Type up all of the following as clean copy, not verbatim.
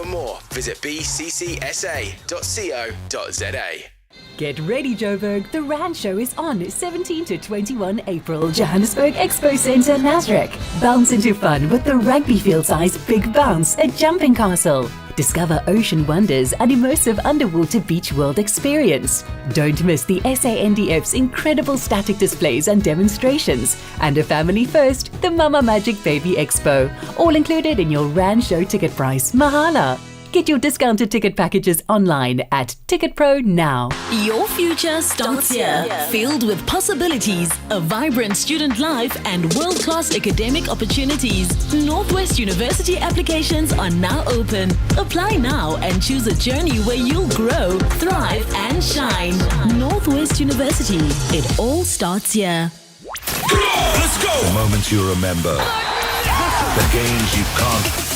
For more, visit bccsa.co.za. Get ready, Joburg. The Rand Show is on 17 to 21 April. Johannesburg Expo Centre, Nasrec. Bounce into fun with the rugby field-sized Big Bounce at Jumping Castle. Discover ocean wonders and immersive underwater beach world experience. Don't miss the SANDF's incredible static displays and demonstrations. And a family first, the Mama Magic Baby Expo. All included in your Rand Show ticket price. Mahala. Get your discounted ticket packages online at TicketPro now. Your future starts here. Filled with possibilities, a vibrant student life and world-class academic opportunities. Northwest University applications are now open. Apply now and choose a journey where you'll grow, thrive and shine. Northwest University. It all starts here. Let's go! The moments you remember. The games you can't.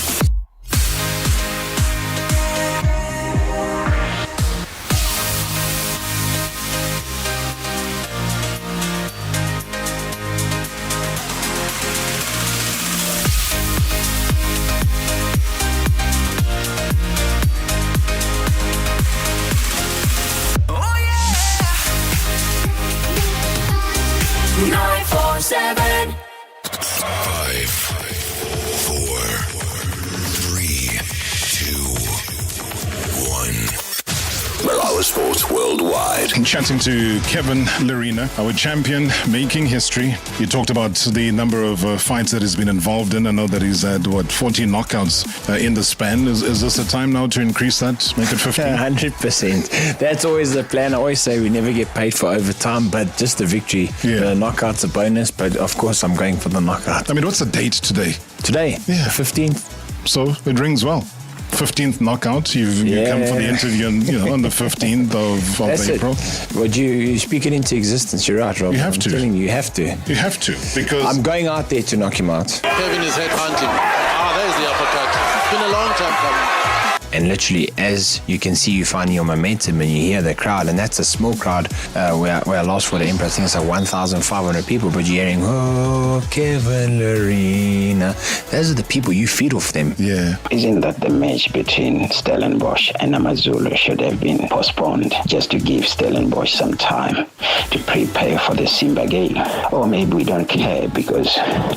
Seven. 5, 4, 3, 2, 1. Marawa Sports Worldwide. Chatting to Kevin Lerena, our champion, making history. You talked about the number of fights that he's been involved in. I know that he's had, 14 knockouts in the span. Is this a time now to increase that, make it 15? 100%. That's always the plan. I always say we never get paid for overtime, but just the victory. Yeah. The knockout's a bonus, but of course I'm going for the knockout. I mean, what's the date today? Today? Yeah. The 15th. So it rings well. 15th knockout. You come for the interview on the 15th of April. Well, you speak it into existence. You're right, Rob. You have to. I'm telling you, you have to. You have to, because I'm going out there to knock him out. Kevin is headhunting. There's the uppercut. It's been a long time coming. And literally, as you can see, you find your momentum and you hear the crowd, and that's a small crowd. Where I lost for the Emperor, I think it's like 1,500 people, but you're hearing, oh, Kevin Lerena. Those are the people you feed off them. Yeah. Isn't that the match between Stellenbosch and Amazulu should have been postponed just to give Stellenbosch some time to prepare for the Simba game? Or maybe we don't care because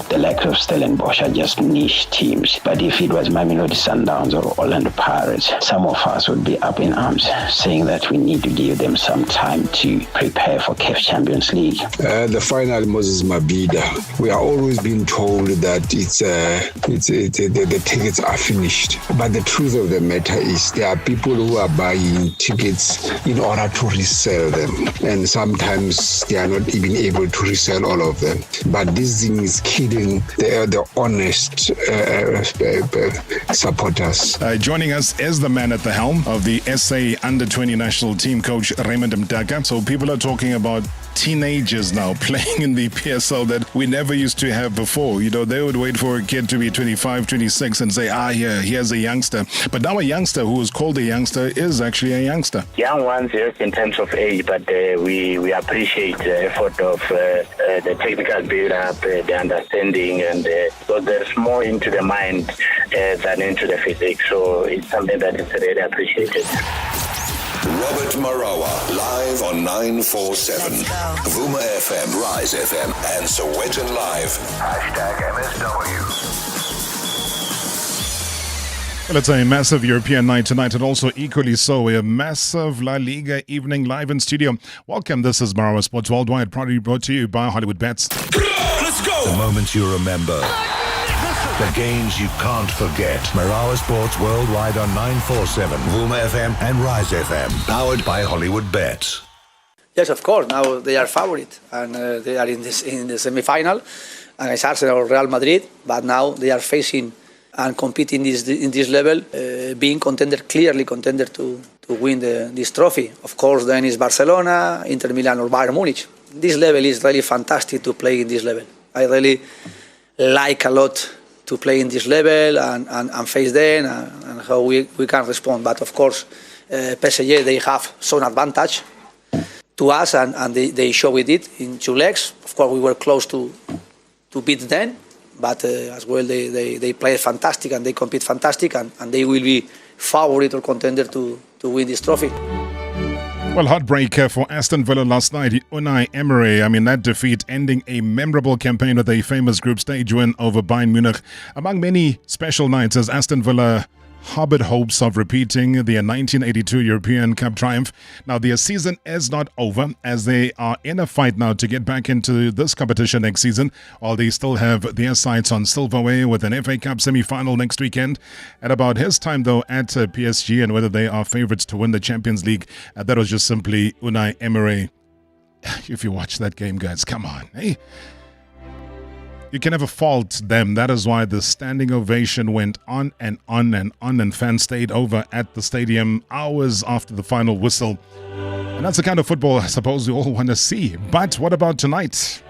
the likes of Stellenbosch are just niche teams. But if it was Mamelodi Sundowns or Orlando Pirates, some of us would be up in arms saying that we need to give them some time to prepare for CAF Champions League. The final Moses Mabhida. We are always being told that the tickets are finished. But the truth of the matter is there are people who are buying tickets in order to resell them. And sometimes they are not even able to resell all of them. But this thing is killing the honest supporters. Joining us is the man at the helm of the SA Under-20 national team, Coach Raymond Mdaka. So people are talking about teenagers now playing in the PSL that we never used to have before. They would wait for a kid to be 25, 26 and say, here's a youngster. But now a youngster who is called a youngster is actually a youngster. Young ones, yes, in terms of age, but we appreciate the effort of the technical build-up, the understanding, and so there's more into the mind than into the physics. So it's something that is really appreciated. Robert Marawa, live on 947. Vuma FM, Rise FM, and Sowetan Live. #MSW. Well, it's a massive European night tonight, and also equally so, a massive La Liga evening live in studio. Welcome, this is Marawa Sports Worldwide, proudly brought to you by Hollywood Bets. Let's go! The moments you remember. The games you can't forget. Marawa Sports Worldwide on 947, Vuma FM and Rise FM. Powered by Hollywood Bets. Yes, of course. Now they are favorite, and they are in the semi-final against Arsenal or Real Madrid. But now they are facing and competing in this level, being clearly contender to win this trophy. Of course, then is Barcelona, Inter Milan or Bayern Munich. This level is really fantastic to play in this level. I really like a lot to play in this level and face them and how we can respond. But of course, PSG, they have some advantage to us and they showed it in 2 legs. Of course, we were close to beat them, but as well they play fantastic and they compete fantastic and they will be favorite or contender to win this trophy. Well, heartbreaker for Aston Villa last night. Unai Emery, that defeat ending a memorable campaign with a famous group stage win over Bayern Munich. Among many special nights as Aston Villa harbored hopes of repeating their 1982 European Cup triumph. Now, their season is not over as they are in a fight now to get back into this competition next season, while they still have their sights on silverware with an FA Cup semi-final next weekend. At about his time, though, at PSG and whether they are favourites to win the Champions League, that was just simply Unai Emery. If you watch that game, guys, come on, hey? You can never fault them. That is why the standing ovation went on and on and on, and fans stayed over at the stadium hours after the final whistle. And that's the kind of football I suppose we all want to see. But what about tonight?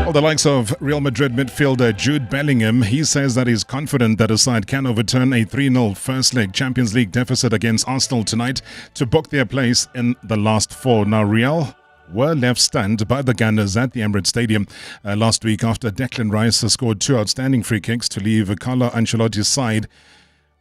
Well, the likes of Real Madrid midfielder Jude Bellingham, he says that he's confident that his side can overturn a 3-0 first leg Champions League deficit against Arsenal tonight to book their place in the last four. Now, Real were left stunned by the Gunners at the Emirates Stadium last week after Declan Rice scored two outstanding free kicks to leave Carlo Ancelotti's side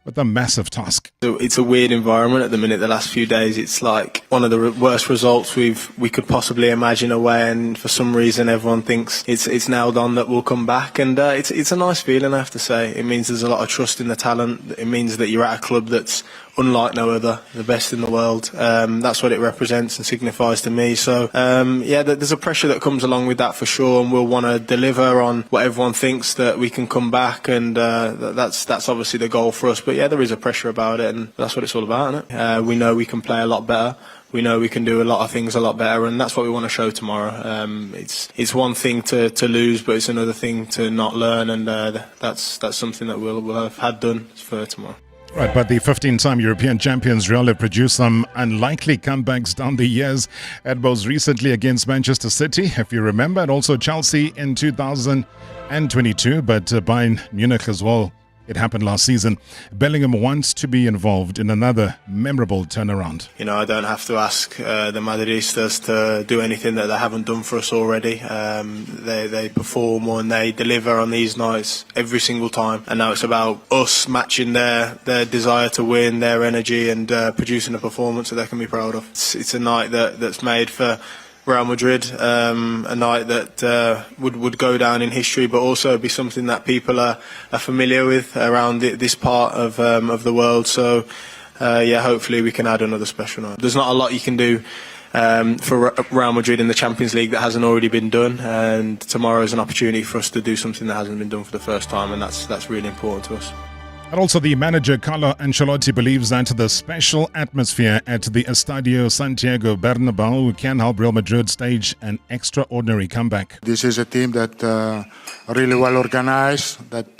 with a massive task. It's a weird environment at the minute. The last few days, it's like one of the worst results we could possibly imagine away, and for some reason everyone thinks it's nailed on that we'll come back, and it's a nice feeling, I have to say. It means there's a lot of trust in the talent. It means that you're at a club that's unlike no other, the best in the world. That's what it represents and signifies to me. So there's a pressure that comes along with that for sure, and we'll want to deliver on what everyone thinks, that we can come back, and that's obviously the goal for us. But yeah, there is a pressure about it, and that's what it's all about, isn't it? We know we can play a lot better. We know we can do a lot of things a lot better, and that's what we want to show tomorrow. It's one thing to lose, but it's another thing to not learn, and that's something that we'll have had done for tomorrow. Right, but the 15-time European champions Real have produced some unlikely comebacks down the years, at most recently against Manchester City, if you remember, and also Chelsea in 2022, but Bayern Munich as well. It happened last season. Bellingham wants to be involved in another memorable turnaround. I don't have to ask the Madridistas to do anything that they haven't done for us already. They perform and they deliver on these nights every single time. And now it's about us matching their desire to win, their energy, and producing a performance that they can be proud of. It's a night that's made for Real Madrid, a night that would go down in history, but also be something that people are familiar with around this part of the world. So, hopefully we can add another special night. There's not a lot you can do for Real Madrid in the Champions League that hasn't already been done, and tomorrow is an opportunity for us to do something that hasn't been done for the first time, and that's really important to us. And also the manager Carlo Ancelotti believes that the special atmosphere at the Estadio Santiago Bernabeu can help Real Madrid stage an extraordinary comeback. This is a team that really well organized, that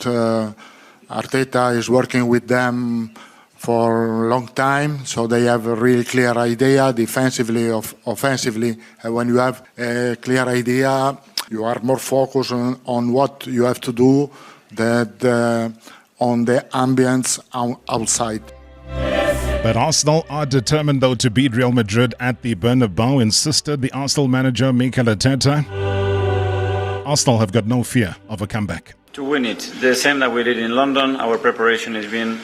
Arteta is working with them for a long time, so they have a really clear idea, defensively, offensively. And when you have a clear idea, you are more focused on what you have to do than on the ambience outside. But Arsenal are determined, though, to beat Real Madrid at the Bernabeu, insisted the Arsenal manager Mikel Arteta. Arsenal have got no fear of a comeback. To win it, the same that we did in London, our preparation has been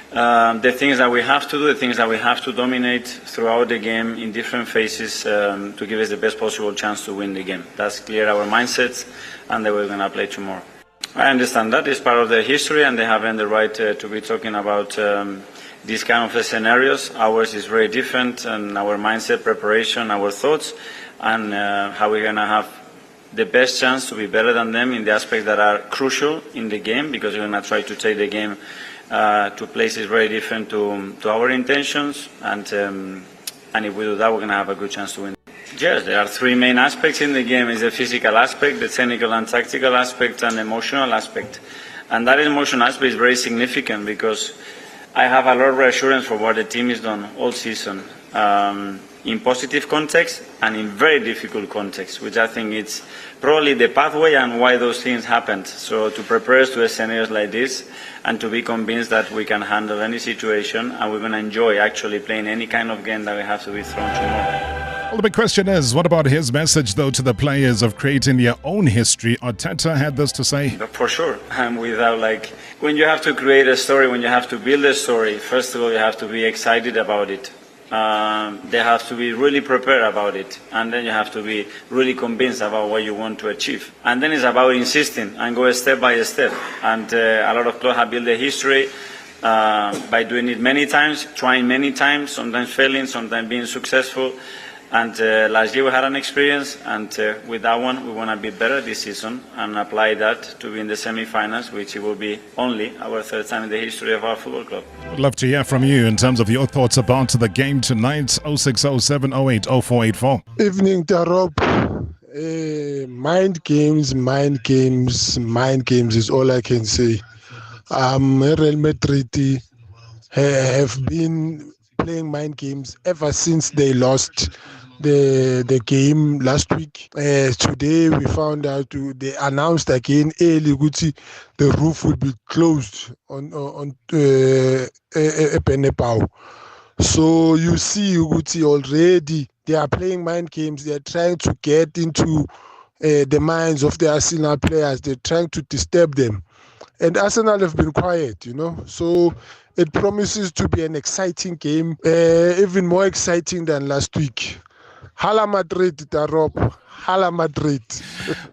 the things that we have to do, the things that we have to dominate throughout the game in different phases to give us the best possible chance to win the game. That's clear, our mindsets, and that we're going to play tomorrow. I understand that is part of their history, and they have the right to be talking about these kind of scenarios. Ours is very different, and our mindset, preparation, our thoughts, and how we're going to have the best chance to be better than them in the aspects that are crucial in the game, because we're going to try to take the game to places very different to our intentions, and if we do that, we're going to have a good chance to win. Yes, there are three main aspects in the game. It's the physical aspect, the technical and tactical aspect, and the emotional aspect. And that emotional aspect is very significant because I have a lot of reassurance for what the team has done all season, in positive context and in very difficult context, which I think it's probably the pathway and why those things happened. So to prepare us to scenarios like this and to be convinced that we can handle any situation and we're going to enjoy actually playing any kind of game that we have to be thrown tomorrow. Well, the big question is, what about his message, though, to the players of creating their own history? Arteta had this to say. For sure. When you have to create a story, when you have to build a story, first of all, you have to be excited about it. They have to be really prepared about it. And then you have to be really convinced about what you want to achieve. And then it's about insisting and go step by step. And a lot of clubs have built a history by doing it many times, trying many times, sometimes failing, sometimes being successful. And last year we had an experience, and with that one we want to be better this season and apply that to be in the semi-finals, which will be only our third time in the history of our football club. I'd love to hear from you in terms of your thoughts about the game tonight. 0607080484. Evening, Tarop. Mind games is all I can say. Real Madrid have been playing mind games ever since they lost the game last week. Today we found out they announced again early Gucci the roof will be closed on Benepau. So you see Gucci already they are playing mind games. They are trying to get into the minds of the Arsenal players. They're trying to disturb them. And Arsenal have been quiet, so it promises to be an exciting game, even more exciting than last week. Hala Madrid, Tarop. Hala Madrid.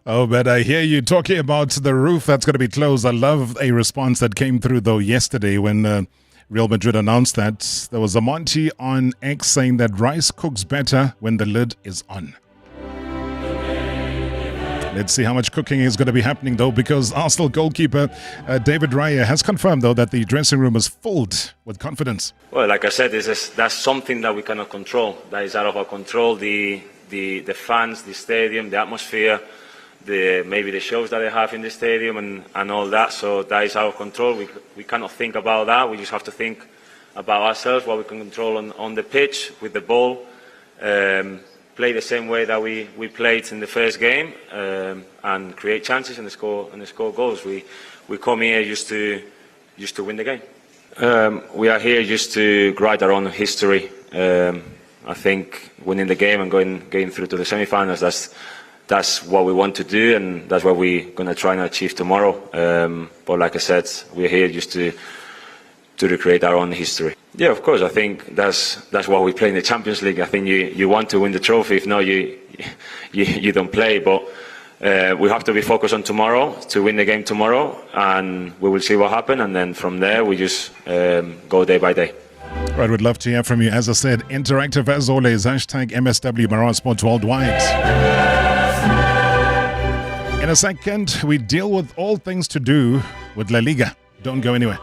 Oh, but I hear you talking about the roof that's going to be closed. I love a response that came through, though, yesterday when Real Madrid announced that. There was a Monty on X saying that rice cooks better when the lid is on. Let's see how much cooking is going to be happening, though, because Arsenal goalkeeper David Raya has confirmed, though, that the dressing room is filled with confidence. Well, like I said, that's something that we cannot control. That is out of our control. The fans, the stadium, the atmosphere, maybe the shows that they have in the stadium and all that. So that is out of control. We cannot think about that. We just have to think about ourselves, what we can control on the pitch with the ball. Play the same way that we played in the first game and create chances and score goals. We come here just to win the game. We are here just to write our own history. I think winning the game and going through to the semi-finals, that's what we want to do, and that's what we're going to try and achieve tomorrow. But like I said, we're here just to recreate our own history. Yeah, of course. I think that's why we play in the Champions League. I think you want to win the trophy. If not, you don't play. But we have to be focused on tomorrow to win the game tomorrow, and we will see what happens. And then from there, we just go day by day. Right, we'd love to hear from you. As I said, interactive as always. Hashtag MSW Marawa Sports Worldwide. In a second, we deal with all things to do with La Liga. Don't go anywhere.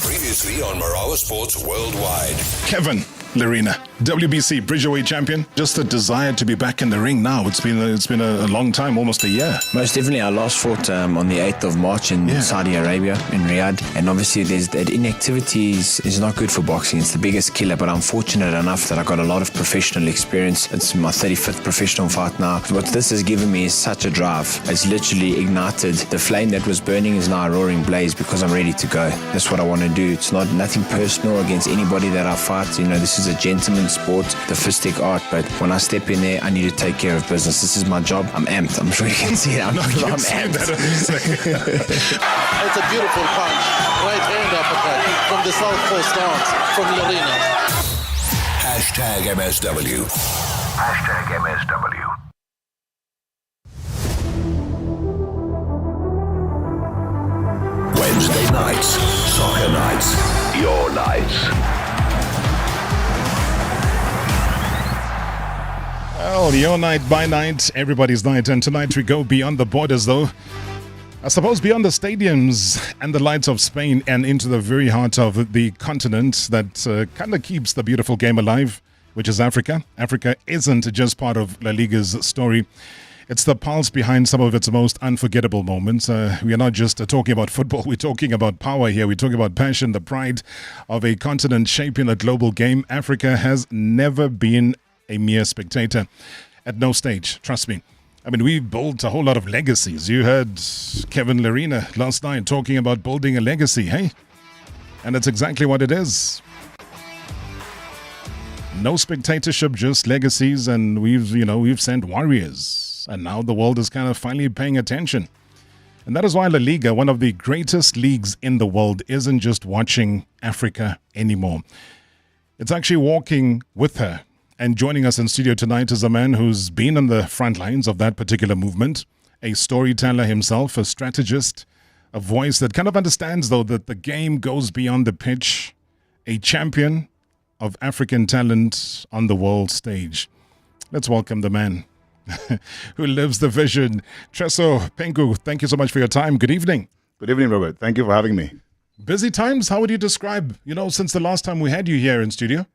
Previously on Marawa Sports Worldwide. Kevin Lerena, WBC Bridgerweight champion. Just a desire to be back in the ring now. It's been a long time, almost a year. Most definitely. I last fought on the 8th of March in Saudi Arabia, in Riyadh. And obviously there's that inactivity is not good for boxing. It's the biggest killer, but I'm fortunate enough that I got a lot of professional experience. It's my 35th professional fight now. What this has given me is such a drive. It's literally ignited. The flame that was burning is now a roaring blaze because I'm ready to go. That's what I want to do. It's nothing personal against anybody that I fight. This is a gentleman's sport, the fistic art, but when I step in there, I need to take care of business. This is my job. I'm amped. I'm sure you can see it. I'm amped. It's a beautiful punch. Right hand uppercut from the southpaw stance from Lerena. Hashtag MSW. Hashtag MSW. Wednesday nights, soccer nights, your nights. Well, your night by night, everybody's night. And tonight we go beyond the borders, though. I suppose beyond the stadiums and the lights of Spain and into the very heart of the continent that kind of keeps the beautiful game alive, which is Africa. Africa isn't just part of La Liga's story. It's the pulse behind some of its most unforgettable moments. We are not just talking about football. We're talking about power here. We're talking about passion, the pride of a continent shaping a global game. Africa has never been a mere spectator at no stage. Trust me. I mean, we've built a whole lot of legacies. You heard Kevin Lerena last night talking about building a legacy, hey? And that's exactly what it is. No spectatorship, just legacies, and we've sent warriors. And now the world is kind of finally paying attention. And that is why La Liga, one of the greatest leagues in the world, isn't just watching Africa anymore. It's actually walking with her. And joining us in studio tonight is a man who's been on the front lines of that particular movement, a storyteller himself, a strategist, a voice that kind of understands, though, that the game goes beyond the pitch, a champion of African talent on the world stage. Let's welcome the man who lives the vision. Treso Pengu, thank you so much for your time. Good evening. Good evening, Robert. Thank you for having me. Busy times? How would you describe, since the last time we had you here in studio?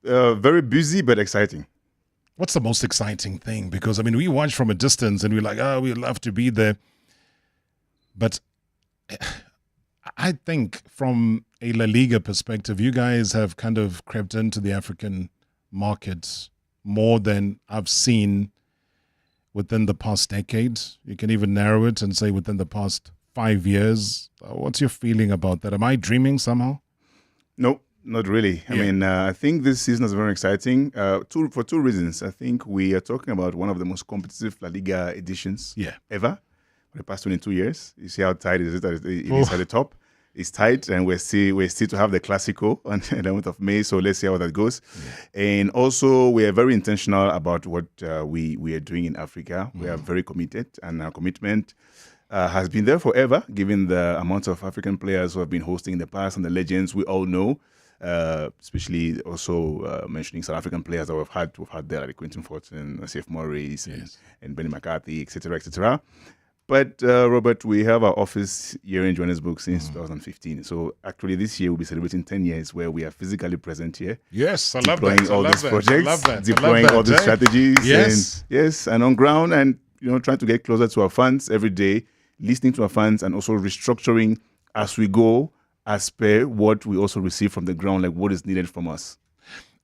Very busy, but exciting. What's the most exciting thing? Because, we watch from a distance and we're like, we'd love to be there. But I think from a La Liga perspective, you guys have kind of crept into the African market more than I've seen within the past decade. You can even narrow it and say within the past 5 years. What's your feeling about that? Am I dreaming somehow? No, not really. I think this season is very exciting for two reasons. I think we are talking about one of the most competitive La Liga editions ever for the past 22 years. You see how tight it is at the top. It's tight, and we're still to have the Clásico on the 11th of May, so let's see how that goes. Yeah. And also, we are very intentional about what we are doing in Africa. We are very committed, and our commitment has been there forever, given the amount of African players who have been hosting in the past and the legends we all know, especially also mentioning South African players that we've had there, like Quentin Fortin, Seth Morris, and Benny McCarthy, etc., etc. But, Robert, we have our office here in Johannesburg since 2015. So, actually, this year we'll be celebrating 10 years where we are physically present here. Yes, I love that. Deploying all these projects, deploying all these strategies. And on ground and, trying to get closer to our fans every day, listening to our fans and also restructuring as we go, as per what we also receive from the ground, like what is needed from us.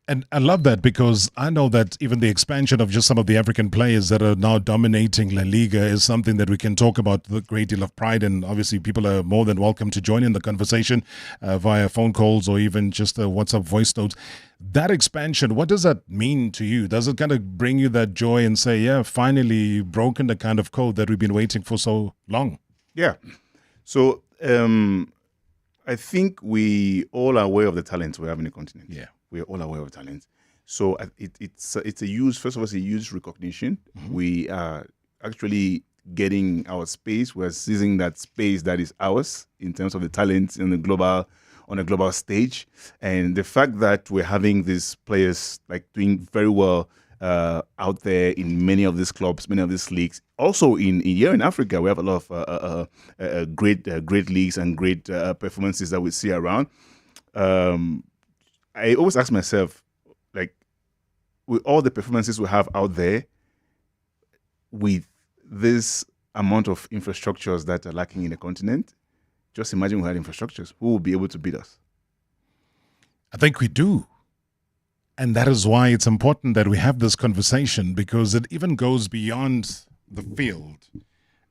And I love that because I know that even the expansion of just some of the African players that are now dominating La Liga is something that we can talk about with a great deal of pride. And obviously people are more than welcome to join in the conversation via phone calls or even just WhatsApp voice notes. That expansion, what does that mean to you? Does it kind of bring you that joy and say, yeah, finally broken the kind of code that we've been waiting for so long? Yeah. So I think we all are aware of the talent we have in the continent. Yeah. We are all aware of talent. So it's a huge, first of all, it's a huge recognition. Mm-hmm. We are actually getting our space. We're seizing that space that is ours in terms of the talent on a global stage. And the fact that we're having these players like doing very well out there in many of these clubs, many of these leagues. Also here in Africa, we have a lot of great leagues and great performances that we see around. I always ask myself, like, with all the performances we have out there, with this amount of infrastructures that are lacking in the continent, just imagine we had infrastructures. Who will be able to beat us? I think we do. And that is why it's important that we have this conversation, because it even goes beyond the field.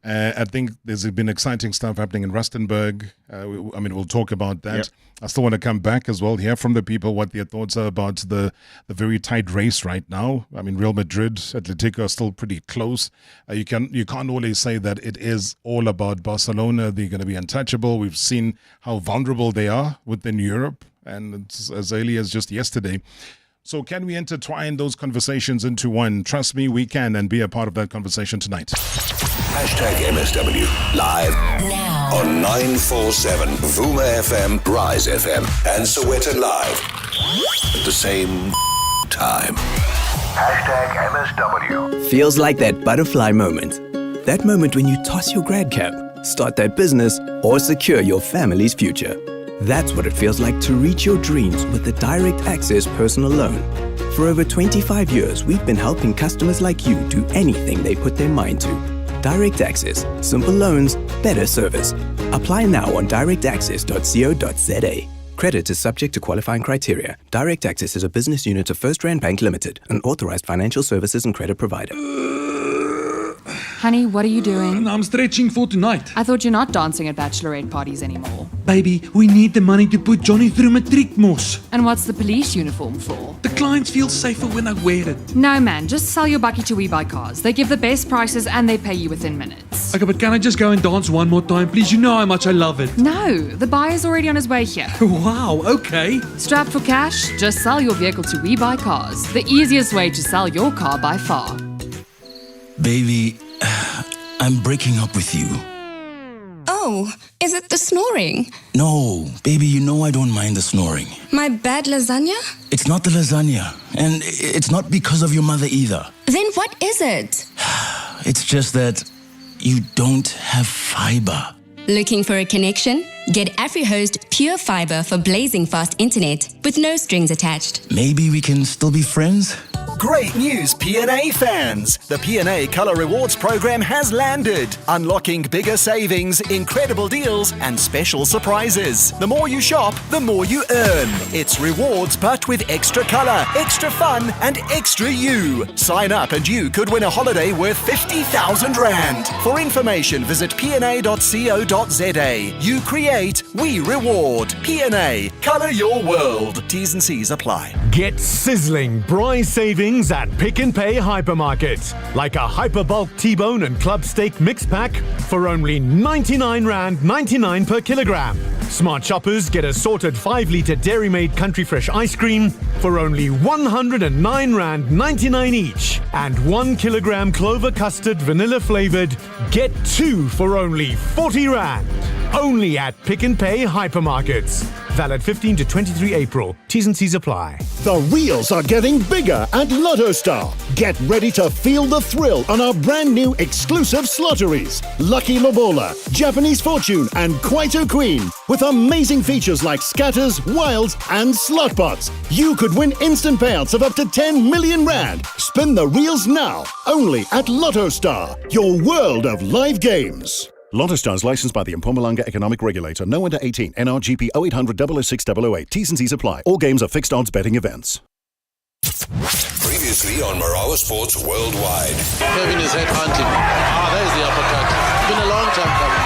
I think there's been exciting stuff happening in Rustenburg. We'll talk about that. Yep. I still want to come back as well, hear from the people what their thoughts are about the very tight race right now. Real Madrid, Atletico are still pretty close. You can't always say that it is all about Barcelona. They're going to be untouchable. We've seen how vulnerable they are within Europe, and it's as early as just yesterday. So can we intertwine those conversations into one? Trust me, we can, and be a part of that conversation tonight. #MSW live now on 947 Vuma FM, Rise FM, and Sowetan Live at the same time. #MSW. Feels like that butterfly moment. That moment when you toss your grad cap, start that business, or secure your family's future. That's what it feels like to reach your dreams with the Direct Access personal loan. For over 25 years, we've been helping customers like you do anything they put their mind to. Direct Access. Simple loans, better service. Apply now on directaccess.co.za. Credit is subject to qualifying criteria. Direct Access is a business unit of First Rand Bank Limited, an authorized financial services and credit provider. Honey, what are you doing? I'm stretching for tonight. I thought you're not dancing at bachelorette parties anymore. Baby, we need the money to put Johnny through matric mos. And what's the police uniform for? The clients feel safer when I wear it. No, man, just sell your bucky to We Buy Cars. They give the best prices and they pay you within minutes. Okay, but can I just go and dance one more time, please? You know how much I love it. No, the buyer's already on his way here. Wow, okay. Strapped for cash? Just sell your vehicle to We Buy Cars. The easiest way to sell your car by far. Baby, I'm breaking up with you. Oh, is it the snoring? No, baby, you know I don't mind the snoring. My bad lasagna? It's not the lasagna, and it's not because of your mother either. Then what is it? It's just that you don't have fiber. Looking for a connection? Get AfriHost Pure Fiber for blazing fast internet with no strings attached. Maybe we can still be friends? Great news, P&A fans! The P&A Colour Rewards program has landed, unlocking bigger savings, incredible deals, and special surprises. The more you shop, the more you earn. It's rewards, but with extra colour, extra fun, and extra you. Sign up and you could win a holiday worth 50,000 Rand. For information, visit pna.co.za. You create, we reward. P&A, colour your world. T's and C's apply. Get sizzling braai savings at Pick n Pay hypermarket. Like a hyperbulk T-bone and club steak mix pack for only 99 Rand 99 per kilogram. Smart shoppers get assorted 5-litre Dairy Made Country Fresh ice cream for only 109 Rand 99 each. And 1 kilogram Clover Custard vanilla flavored, get 2 for only 40 Rand. Only at Pick n Pay hypermarkets. Valid 15 to 23 April. T's and C's apply. The wheels are getting bigger at Lotto Star. Get ready to feel the thrill on our brand new exclusive slotteries. Lucky Lobola, Japanese Fortune, and Kwaito Queen. With amazing features like scatters, wilds, and slot bots. You could win instant payouts of up to 10 million Rand. Spin the reels now. Only at Lotto Star. Your world of live games. Lotto Stars licensed by the Mpumalanga Economic Regulator. No under 18. NRGP 0800 006 008. T's and C's apply. All games are fixed odds betting events. Previously on Marawa Sports Worldwide. Kevin is headhunting. There's the uppercut. It's been a long time coming.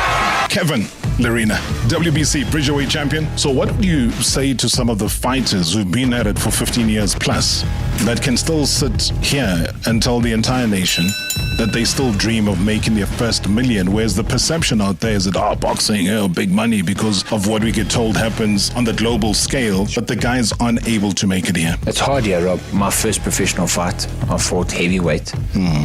Kevin Lerena, WBC Bridgerweight champion. So what would you say to some of the fighters who've been at it for 15 years plus that can still sit here and tell the entire nation that they still dream of making their first million, whereas the perception out there is that, boxing, big money because of what we get told happens on the global scale, but the guys aren't able to make it here? It's hard here, Rob. My first professional fight, I fought heavyweight.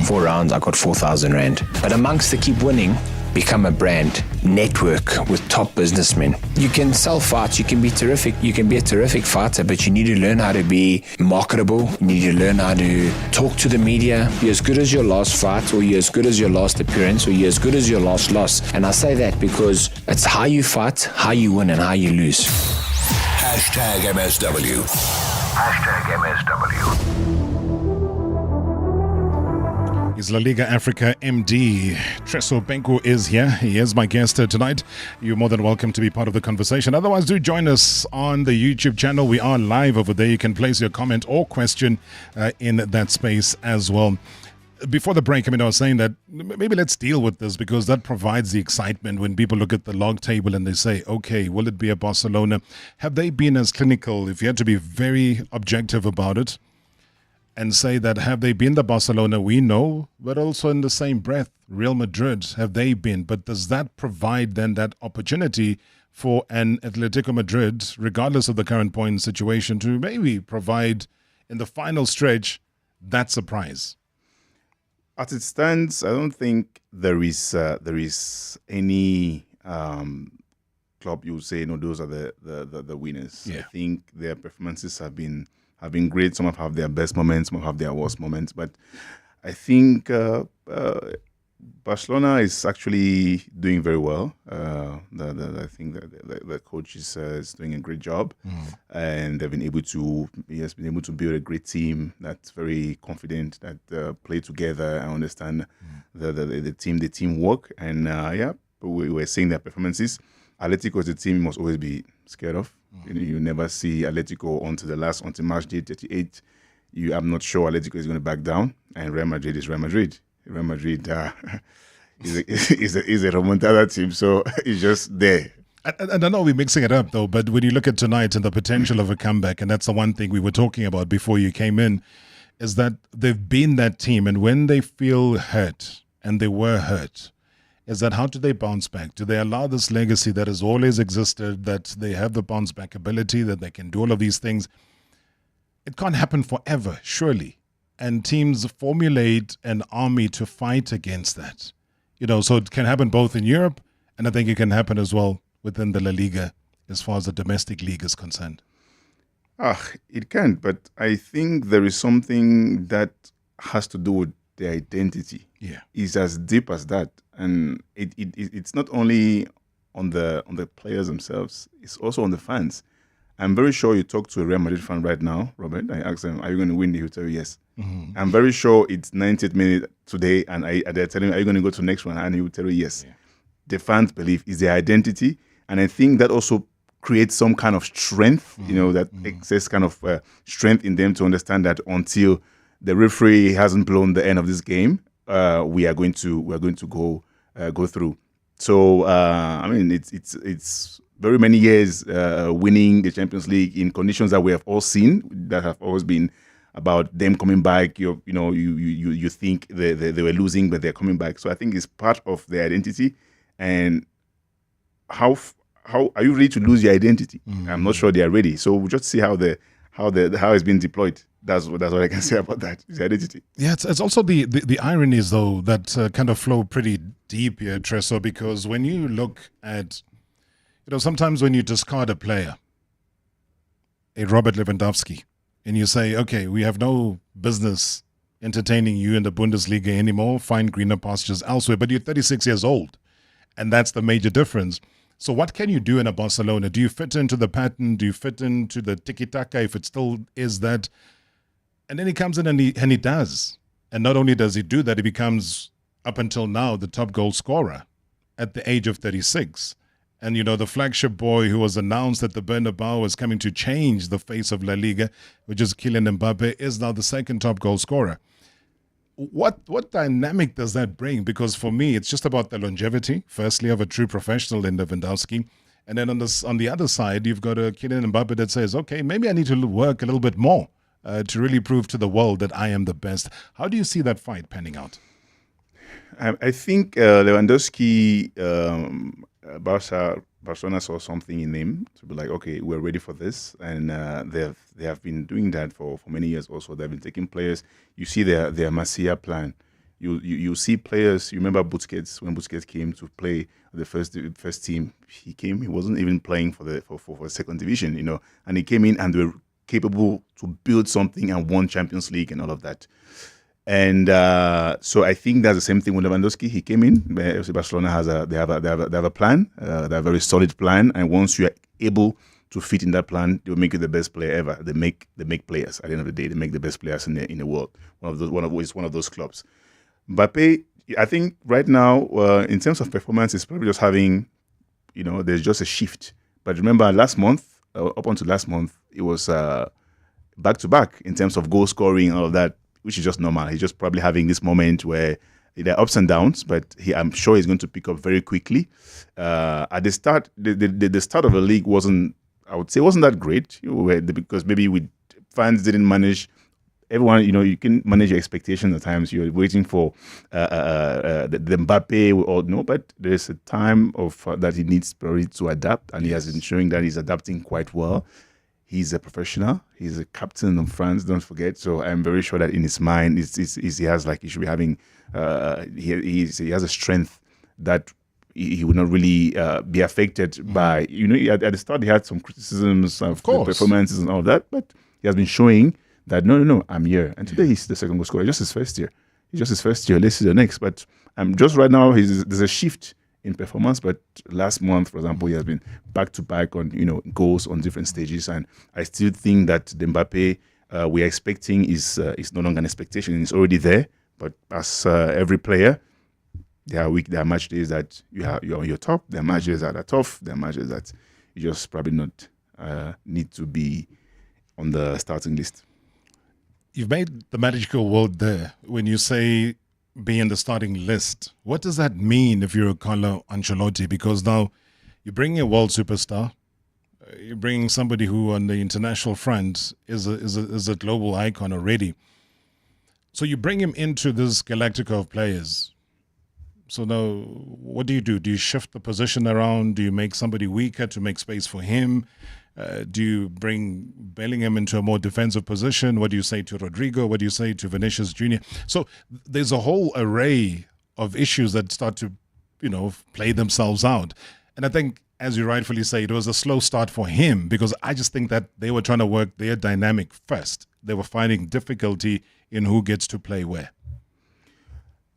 4 rounds, I got 4,000 Rand. But amongst the keep winning, become a brand, network with top businessmen. You can sell fights, you can be terrific, you can be a terrific fighter, but you need to learn how to be marketable, you need to learn how to talk to the media. You're as good as your last fight, or you're as good as your last appearance, or you're as good as your last loss. And I say that because it's how you fight, how you win, and how you lose. Hashtag MSW. Hashtag MSW. Is La Liga Africa MD Treso Benko is here. He is my guest tonight. You're more than welcome to be part of the conversation. Otherwise, do join us on the YouTube channel. We are live over there. You can place your comment or question in that space as well. Before the break, I was saying that maybe let's deal with this because that provides the excitement when people look at the log table and they say, okay, will it be a Barcelona? Have they been as clinical, if you had to be very objective about it, and say that have they been the Barcelona we know, but also in the same breath, Real Madrid, have they been? But does that provide then that opportunity for an Atletico Madrid, regardless of the current point situation, to maybe provide in the final stretch that surprise? As it stands, I don't think there is any club you would say, those are the winners. Yeah. I think their performances have been great. Some have their best moments, some have their worst moments. But I think Barcelona is actually doing very well. I think the coach is doing a great job, and they've been able to. He has been able to build a great team that's very confident, that play together and understand the teamwork. And we were seeing their performances. Atletico is a team you must always be scared of. You never see Atletico until match day 38. I'm not sure Atletico is going to back down, and Real Madrid is Real Madrid. Real Madrid is a remontada team, so it's just there. And I know we're mixing it up, though, but when you look at tonight and the potential of a comeback, and that's the one thing we were talking about before you came in, is that they've been that team, and when they feel hurt, and they were hurt, is that how do they bounce back? Do they allow this legacy that has always existed, that they have the bounce back ability, that they can do all of these things? It can't happen forever, surely. And teams formulate an army to fight against that. So it can happen both in Europe, and I think it can happen as well within the La Liga as far as the domestic league is concerned. It can, but I think there is something that has to do with the identity. Yeah. It's as deep as that. And it's not only on the players themselves, it's also on the fans. I'm very sure you talk to a Real Madrid fan right now, Robert, I ask them, are you going to win? He'll tell you yes. Mm-hmm. I'm very sure it's 90th minute today, and they're telling me, are you going to go to the next one? And he will tell you yes. Yeah. The fans believe is their identity, and I think that also creates some kind of strength, that excess kind of strength in them to understand that until the referee hasn't blown the end of this game, we are going to go through. So it's very many years winning the Champions League in conditions that we have all seen, that have always been about them coming back. You think they were losing, but they're coming back. So I think it's part of their identity. And how are you ready to lose your identity? I'm not sure they are ready. So we'll just see how it's been deployed. That's what I can say about that. It's identity. Yeah, it's also the ironies, though, that kind of flow pretty deep here, Treso, because when you look at, sometimes when you discard a player, a Robert Lewandowski, and you say, okay, we have no business entertaining you in the Bundesliga anymore, find greener pastures elsewhere, but you're 36 years old, and that's the major difference. So what can you do in a Barcelona? Do you fit into the pattern? Do you fit into the tiki-taka if it still is that? And then he comes in and he does. And not only does he do that, he becomes, up until now, the top goal scorer at the age of 36. And, the flagship boy who was announced that the Bernabeu was coming to change the face of La Liga, which is Kylian Mbappe, is now the second top goal scorer. What dynamic does that bring? Because for me, it's just about the longevity, firstly, of a true professional in Lewandowski. And then on the other side, you've got a Kylian Mbappe that says, okay, maybe I need to work a little bit more to really prove to the world that I am the best. How do you see that fight panning out? I think Lewandowski, Barcelona saw something in him to be like, okay, we're ready for this, and they have been doing that for many years. Also, they've been taking players. You see their Masia plan. You see players. You remember Busquets, when Busquets came to play the first team. He wasn't even playing for the second division, and he came in and they were capable to build something and won Champions League and all of that. And so I think that's the same thing with Lewandowski. He came in. Barcelona they have a plan. They have a very solid plan. And once you are able to fit in that plan, they will make you the best player ever. They make players. At the end of the day, they make the best players in the world. One of those clubs. Mbappe, I think right now, in terms of performance, is probably just having, there's just a shift. But remember, last month, up until last month, it was back to back in terms of goal scoring and all of that, which is just normal. He's just probably having this moment where there are ups and downs, but I'm sure he's going to pick up very quickly. At the start, the start of the league wasn't that great, because maybe fans didn't manage. Everyone, you can manage your expectations at times. You're waiting for the Mbappe or no, but there's a time that he needs probably to adapt, and he has been showing that he's adapting quite well. He's a professional. He's a captain of France. Don't forget. So I'm very sure that in his mind, he has he should be having. He has a strength that he would not really be affected by. At the start he had some criticisms of the performances and all that, but he has been showing that no, I'm here. And today he's the second goal scorer. Just his first year. Let's see the next. But just right now there's a shift in performance, but last month, for example, he has been back to back on goals on different stages, and I still think that the Mbappe we're expecting is no longer an expectation. It's already there. But as every player, there are match days that you're on your top. There are matches that are tough. There are matches that you just probably not need to be on the starting list. You've made the magical word there when you say be in the starting list. What does that mean if you're Carlo Ancelotti? Because now you're bringing a world superstar. You're bringing somebody who on the international front is a global icon already. So you bring him into this galactica of players. So now, what do? Do you shift the position around? Do you make somebody weaker to make space for him? Do you bring Bellingham into a more defensive position? What do you say to Rodrigo? What do you say to Vinicius Jr.? So there's a whole array of issues that start to, play themselves out. And I think, as you rightfully say, it was a slow start for him because I just think that they were trying to work their dynamic first. They were finding difficulty in who gets to play where.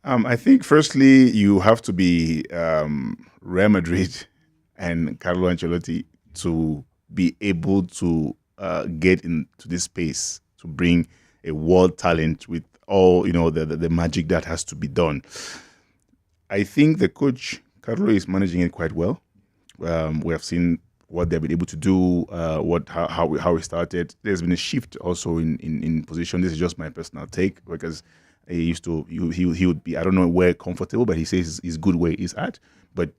I think, firstly, you have to be Real Madrid and Carlo Ancelotti to be able to get into this space to bring a world talent with all the magic that has to be done. I think the coach Carlo is managing it quite well. We have seen what they've been able to do, how we started. There's been a shift also in position. This is just my personal take because he would be, I don't know where comfortable, but he says he's good where he's at. But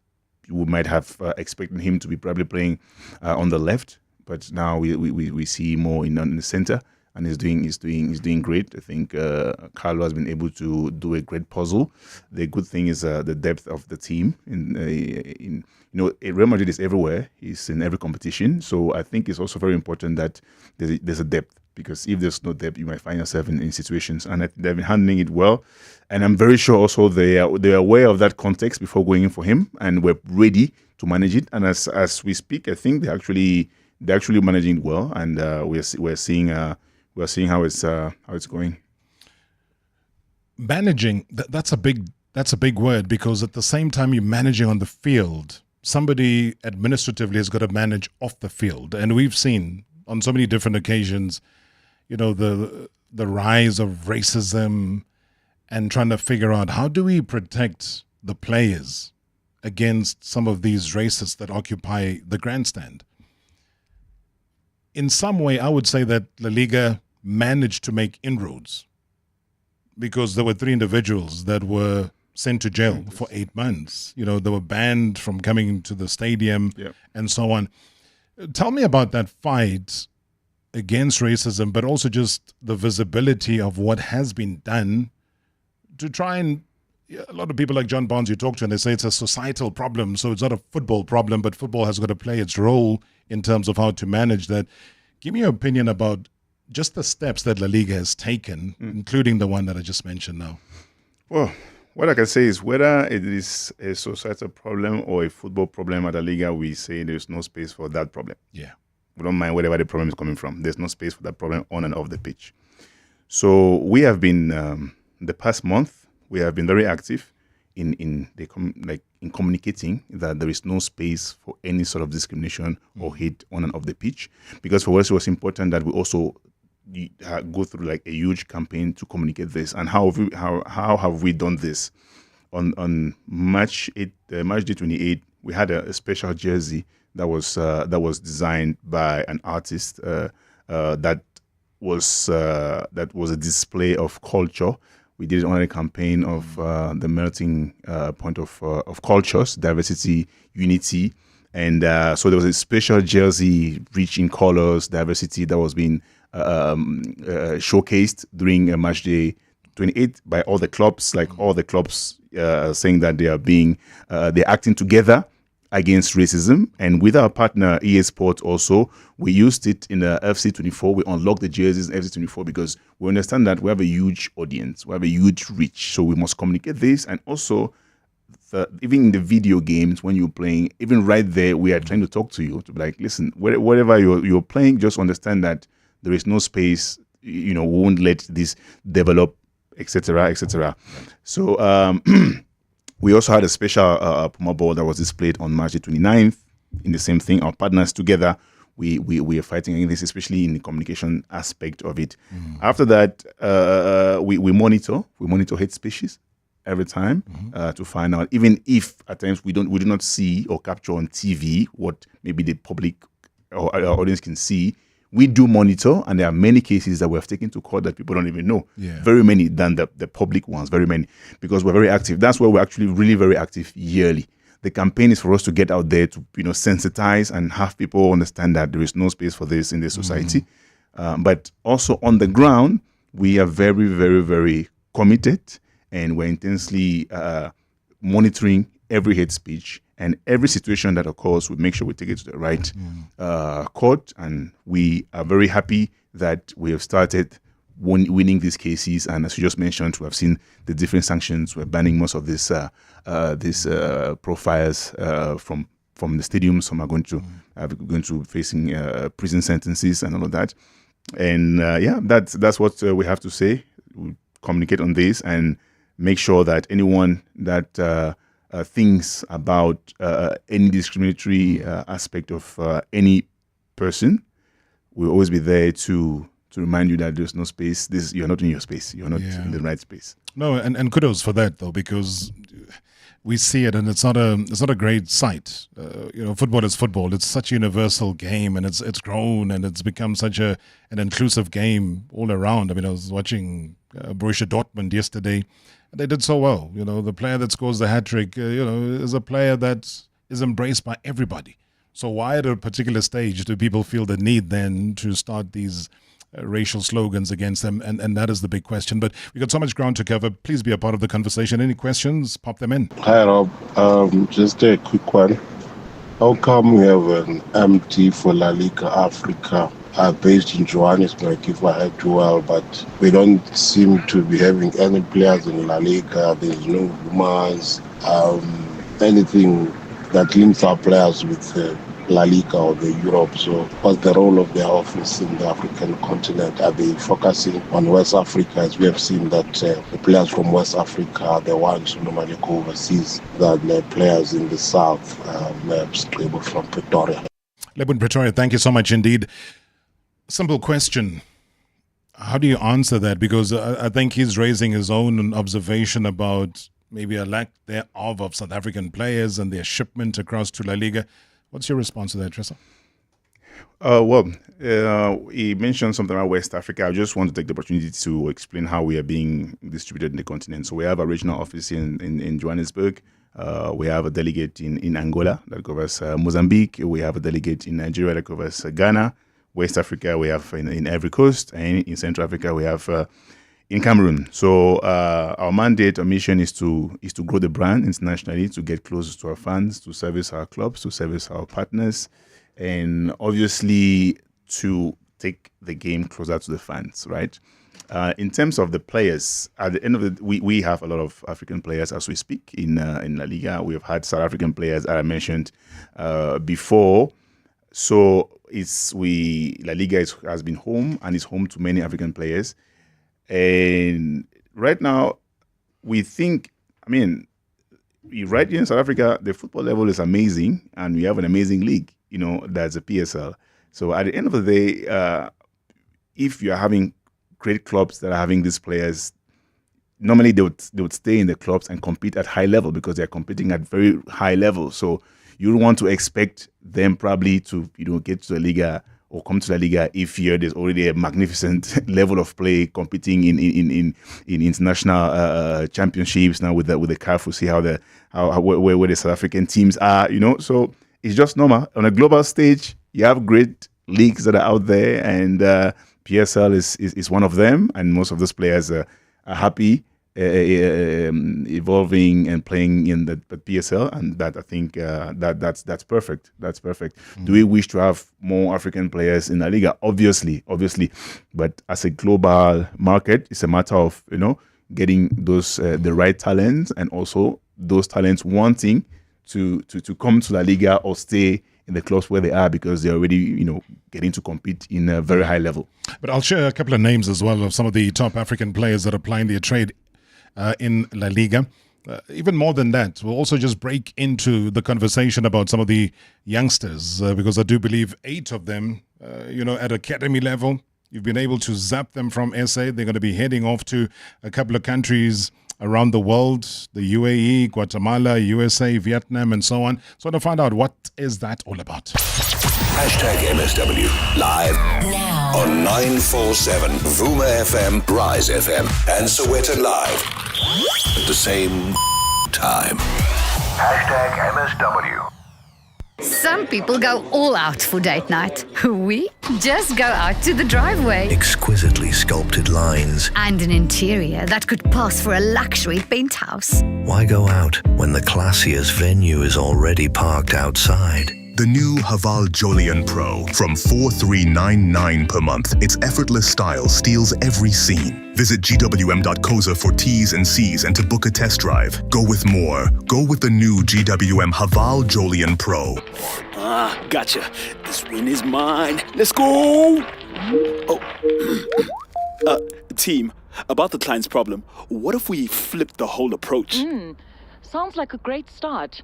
we might have expected him to be probably playing on the left, but now we see more in the center, and he's doing great. I think Carlo has been able to do a great puzzle. The good thing is the depth of the team. Real Madrid is everywhere. He's in every competition, so I think it's also very important that there's a depth. Because if there's no depth, you might find yourself in situations, and they've been handling it well. And I'm very sure also they're aware of that context before going in for him, and we're ready to manage it. And as we speak, I think they're actually managing it well, and we're seeing how it's going. Managing, that's a big word, because at the same time you're managing on the field, somebody administratively has got to manage off the field, and we've seen on so many different occasions, the rise of racism and trying to figure out how do we protect the players against some of these racists that occupy the grandstand. In some way, I would say that La Liga managed to make inroads because there were 3 individuals that were sent to jail for 8 months. They were banned from coming to the stadium and so on. Tell me about that fight against racism, but also just the visibility of what has been done to try and, a lot of people like John Barnes you talk to, and they say it's a societal problem, so it's not a football problem, but football has got to play its role in terms of how to manage that. Give me your opinion about just the steps that La Liga has taken, including the one that I just mentioned now. Well, what I can say is whether it is a societal problem or a football problem at La Liga, we say there's no space for that problem. Yeah. We don't mind wherever the problem is coming from. There's no space for that problem on and off the pitch. So we have been, the past month, we have been very active in communicating that there is no space for any sort of discrimination or hate on and off the pitch. Because for us, it was important that we also go through like a huge campaign to communicate this. And how have we done this? On March day 28, we had a special jersey that was designed by an artist that was a display of culture. We did it on a campaign of the melting point of cultures, diversity, unity, and so there was a special jersey rich in colors, diversity that was being showcased during Match Day 28 by all the clubs, saying that they're acting together against racism. And with our partner EA Sports also, we used it in the FC24. We unlocked the jerseys in FC24 because we understand that we have a huge audience, we have a huge reach, so we must communicate this. And also, even in the video games, when you're playing, even right there, we are trying to talk to you to be like, listen, whatever you're playing, just understand that there is no space, we won't let this develop, etc., etc. So we also had a special Puma ball that was displayed on March 29th. In the same thing, our partners together, we are fighting against this, especially in the communication aspect of it. After that, we monitor hate speeches every time to find out, even if at times we do not see or capture on TV what maybe the public or our audience can see. we do monitor, and there are many cases that we have taken to court that people don't even know. Yeah. Very many than the public ones, very many, because we're very active. That's why we're actually really very active yearly. The campaign is for us to get out there to sensitize and have people understand that there is no space for this in the society. But also on the ground, we are very, very, very committed, and we're intensely monitoring every hate speech. And every situation that occurs, we make sure we take it to the right court. And we are very happy that we have started winning these cases. And as you just mentioned, we have seen the different sanctions. We're banning most of these profiles from the stadium. Some are going to facing prison sentences and all of that. And that's what we have to say. We communicate on this and make sure that anyone that thinks about any discriminatory aspect of any person, will always be there to remind you that there's no space. You're not in your space. You're not in the right space. No, and kudos for that though, because we see it, and it's not a great sight. Football is football. It's such a universal game, and it's grown, and it's become such an inclusive game all around. I mean, I was watching Borussia Dortmund yesterday. They did so well. The player that scores the hat-trick, is a player that is embraced by everybody. So why at a particular stage do people feel the need then to start these racial slogans against them? And that is the big question. But we've got so much ground to cover. Please be a part of the conversation. Any questions? Pop them in. Hi, Rob. Just a quick one. How come we have an MT for La Liga Africa based in Johannesburg, if I heard too well, but we don't seem to be having any players in La Liga? There's no rumors, anything that links our players with La Liga or the Europe. So what's the role of their office in the African continent? Are they focusing on West Africa, as we have seen that the players from West Africa are the ones who normally go overseas than the players in the south, stable from Pretoria? Lebon Pretoria, thank you so much indeed. Simple question. How do you answer that? Because I think he's raising his own observation about maybe a lack thereof of South African players and their shipment across to La Liga. What's your response to that, Tressa? He mentioned something about West Africa. I just want to take the opportunity to explain how we are being distributed in the continent. So we have a regional office in Johannesburg. We have a delegate in Angola that covers Mozambique. We have a delegate in Nigeria that covers Ghana. West Africa, we have in Ivory Coast, and in Central Africa, we have in Cameroon. So our mandate, our mission is to grow the brand internationally, to get closer to our fans, to service our clubs, to service our partners, and obviously to take the game closer to the fans, right? In terms of the players, at the end of the we have a lot of African players as we speak in La Liga. We have had South African players, as I mentioned before. So La Liga has been home, and is home to many African players. And right now, we think, right here in South Africa, the football level is amazing, and we have an amazing league, that's a PSL. So at the end of the day, if you're having great clubs that are having these players, normally they would stay in the clubs and compete at high level, because they're competing at very high level. So you don't want to expect them probably to get to the Liga or come to the Liga if there's already a magnificent level of play competing in international championships now with the CAF. We see where the South African teams are, So it's just normal. On a global stage, you have great leagues that are out there, and PSL is one of them. And most of those players are happy evolving and playing in the PSL, and that I think that's perfect. That's perfect. Do we wish to have more African players in La Liga? Obviously, but as a global market, it's a matter of getting those the right talents, and also those talents wanting to come to La Liga or stay in the clubs where they are, because they're already getting to compete in a very high level. But I'll share a couple of names as well of some of the top African players that are plying their trade in La Liga. Even more than that, we'll also just break into the conversation about some of the youngsters, because I do believe 8 of them, at academy level, you've been able to zap them from SA. They're going to be heading off to a couple of countries around the world, the UAE, Guatemala, USA, Vietnam, and so on. So to find out what is that all about. #MSW live now on 947 Vuma FM, Rise FM, and Soweto Live at the same time. #MSW. Some people go all out for date night. We just go out to the driveway. Exquisitely sculpted lines. And an interior that could pass for a luxury penthouse. Why go out when the classiest venue is already parked outside? The new Haval Jolion Pro from $4,399 per month. Its effortless style steals every scene. Visit gwm.coza for T's and C's and to book a test drive. Go with more. Go with the new GWM Haval Jolion Pro. Gotcha. This win is mine. Let's go. Team, about the client's problem, what if we flip the whole approach? Sounds like a great start.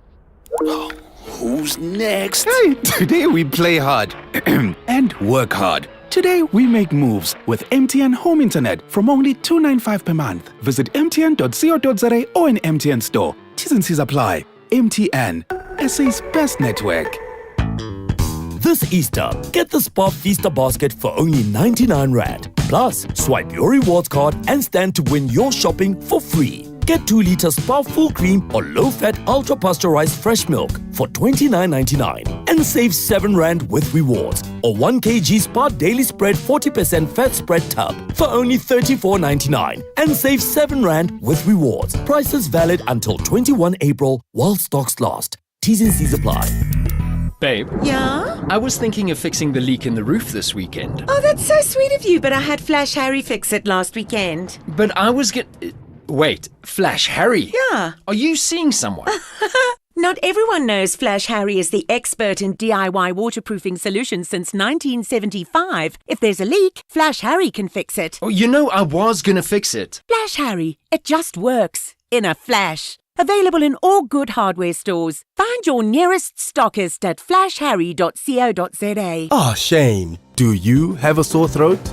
Who's next? Hey, today we play hard and work hard. Today we make moves with MTN Home Internet from only $295 per month. Visit mtn.co.za or an MTN store. T's and C's apply. MTN, SA's best network. This Easter, get the Spar Feaster basket for only 99 Rand. Plus, swipe your rewards card and stand to win your shopping for free. Get 2 liters Spar full cream or low-fat ultra-pasteurized fresh milk for $29.99 and save 7 Rand with rewards. Or 1 kg Spar Daily Spread 40% fat spread tub for only $34.99 and save 7 Rand with rewards. Prices valid until 21 April while stocks last. T's and C's apply. Babe? Yeah? I was thinking of fixing the leak in the roof this weekend. Oh, that's so sweet of you, but I had Flash Harry fix it last weekend. But I was Wait, Flash Harry? Yeah. Are you seeing someone? Not everyone knows Flash Harry is the expert in DIY waterproofing solutions since 1975. If there's a leak, Flash Harry can fix it. Oh, you know I was gonna fix it. Flash Harry, it just works. In a flash. Available in all good hardware stores. Find your nearest stockist at flashharry.co.za. Oh, Shane, do you have a sore throat?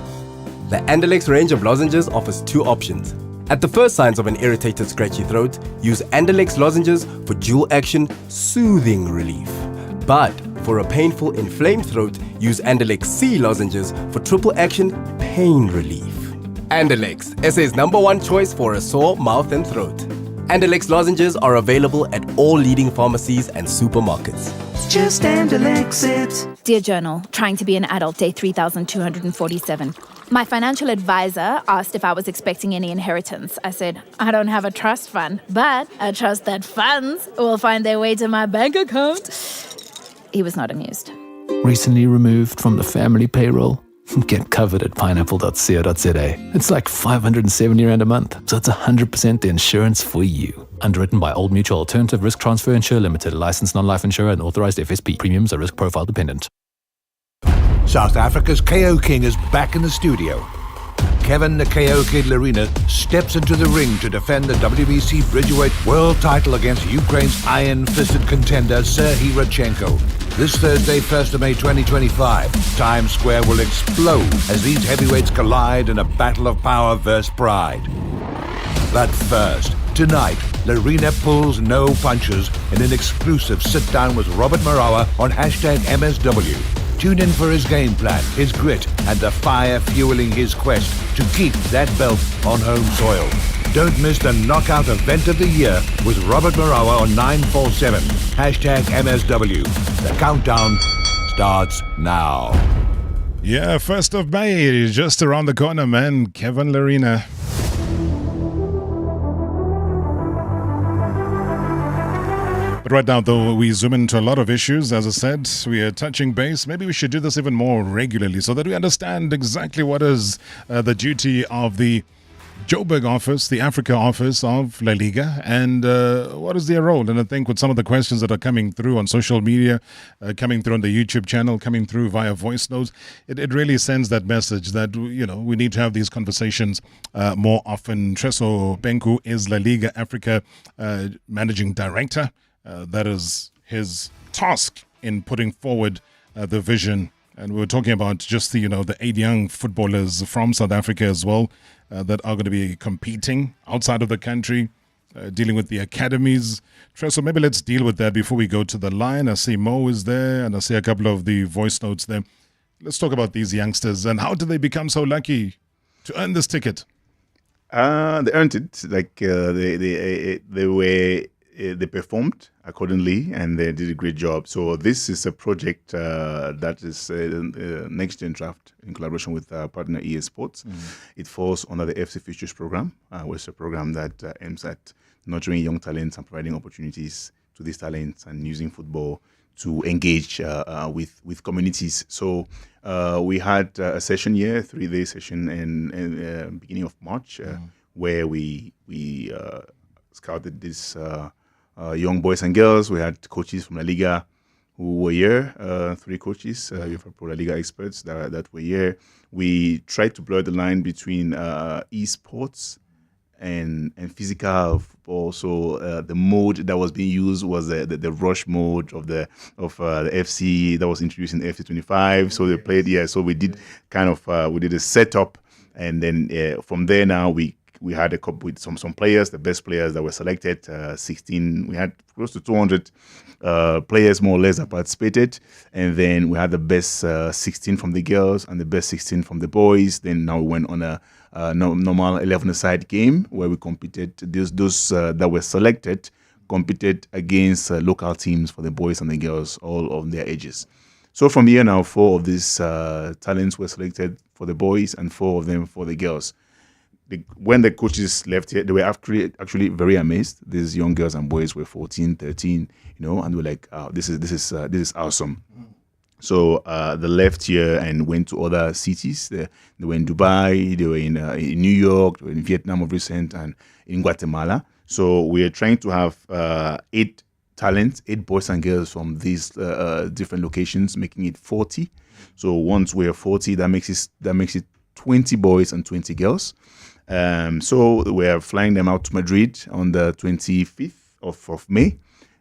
The Andalex range of lozenges offers 2 options. At the first signs of an irritated, scratchy throat, use Andalex lozenges for dual-action, soothing relief. But for a painful, inflamed throat, use Andalex C lozenges for triple-action, pain relief. Andalex, SA's #1 choice for a sore mouth and throat. Andalex lozenges are available at all leading pharmacies and supermarkets. Just Andalex it. Dear Journal, trying to be an adult, day 3247. My financial advisor asked if I was expecting any inheritance. I said, I don't have a trust fund, but I trust that funds will find their way to my bank account. He was not amused. Recently removed from the family payroll? Get covered at pineapple.co.za. It's like 570 Rand a month, so it's 100% the insurance for you. Underwritten by Old Mutual Alternative Risk Transfer Insurer Limited, licensed non-life insurer and authorized FSP. Premiums are risk profile dependent. South Africa's KO King is back in the studio. Kevin the KO Kid Larina steps into the ring to defend the WBC Bridgeweight World title against Ukraine's iron-fisted contender Serhiy Radchenko. This Thursday, 1st of May 2025, Times Square will explode as these heavyweights collide in a battle of power versus pride. But first, tonight, Larina pulls no punches in an exclusive sit-down with Robert Marawa on #MSW. Tune in for his game plan, his grit, and the fire fueling his quest to keep that belt on home soil. Don't miss the knockout event of the year with Robert Marawa on 947. #MSW. The countdown starts now. Yeah, 1st of May, just around the corner, man. Kevin Larina. But right now, though, we zoom into a lot of issues. As I said, we are touching base. Maybe we should do this even more regularly so that we understand exactly what is the duty of the Joburg office, the Africa office of La Liga, and what is their role? And I think with some of the questions that are coming through on social media, coming through on the YouTube channel, coming through via voice notes, it really sends that message that, you know, we need to have these conversations more often. Treso Benku is La Liga Africa Managing Director. That is his task in putting forward the vision And we were talking about just the 8 young footballers from South Africa as well that are going to be competing outside of the country, dealing with the academies. So maybe let's deal with that before we go to the line. I see Mo is there, and I see a couple of the voice notes there. Let's talk about these youngsters and how did they become so lucky to earn this ticket? They earned it. Like they performed accordingly and they did a great job. So this is a project that is Next Gen Draft in collaboration with our partner EA Sports. It falls under the FC Futures program, which is a program that aims at nurturing young talents and providing opportunities to these talents and using football to engage with communities. So we had a session here, 3-day session in beginning of March, where we scouted these young boys and girls. We had coaches from La Liga who were here, 3 coaches, Pro La Liga experts that were here. We tried to blur the line between esports and physical football. So the mode that was being used was the rush mode of the FC that was introduced in FC 25. So they played, so we did we did a setup, and then from there now we had a couple with some players, the best players that were selected, 16. We had close to 200 players more or less that participated, and then we had the best 16 from the girls and the best 16 from the boys. Then now we went on a normal 11-a-side game where we competed. Those that were selected competed against local teams for the boys and the girls, all of their ages. So from here now, 4 of these talents were selected for the boys and 4 of them for the girls. When the coaches left here, they were actually very amazed. These young girls and boys were 14, 13, and we were like, oh, this is awesome. So they left here and went to other cities. They were in Dubai, they were in New York, they were in Vietnam of recent, and in Guatemala. So we are trying to have 8 talents, 8 boys and girls from these different locations, making it 40. So once we're 40, that makes it 20 boys and 20 girls. So we're flying them out to Madrid on the 25th of May.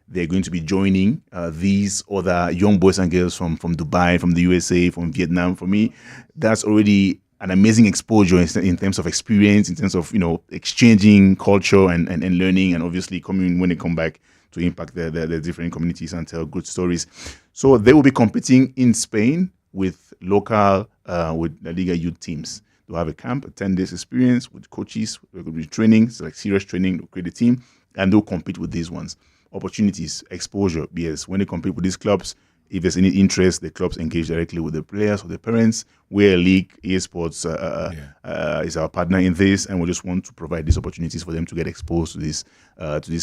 They're going to be joining these other young boys and girls from Dubai, from the USA, from Vietnam. For me, that's already an amazing exposure in terms of experience, in terms of exchanging culture and learning, and obviously coming when they come back to impact the different communities and tell good stories. So they will be competing in Spain with local with La Liga youth teams. They'll have a camp, a 10 days experience with coaches. There will be training, so like serious training to create a team, and they'll compete with these ones. Opportunities, exposure, yes. When they compete with these clubs, if there's any interest, the clubs engage directly with the players or the parents. We're a league, EA Sports is our partner in this, and we just want to provide these opportunities for them to get exposed to these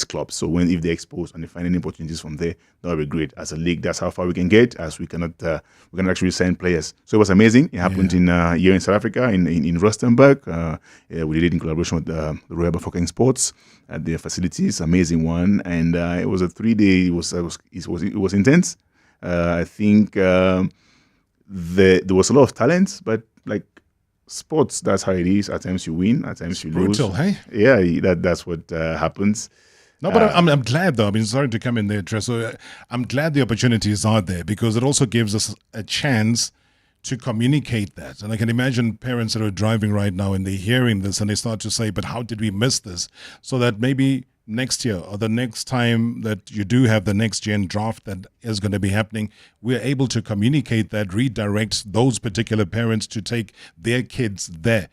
clubs. So if they're exposed and they find any opportunities from there, that would be great. As a league, that's how far we can get, as we cannot actually sign players. So it was amazing. It happened here in South Africa, in Rustenburg. We did it in collaboration with the Royal Bafokeng Sports at their facilities. Amazing one, and it was a 3-day. It was intense. I think there was a lot of talent, but like sports, that's how it is. At times you win, at times you lose. Brutal, hey? Yeah, that's what happens. No, but I'm glad, though. I mean, sorry to come in there, Treso. I'm glad the opportunities are there, because it also gives us a chance to communicate that. And I can imagine parents that are driving right now and they're hearing this and they start to say, but how did we miss this? So that maybe next year or the next time that you do have the next gen draft that is going to be happening, we're able to communicate that, redirect those particular parents to take their kids there.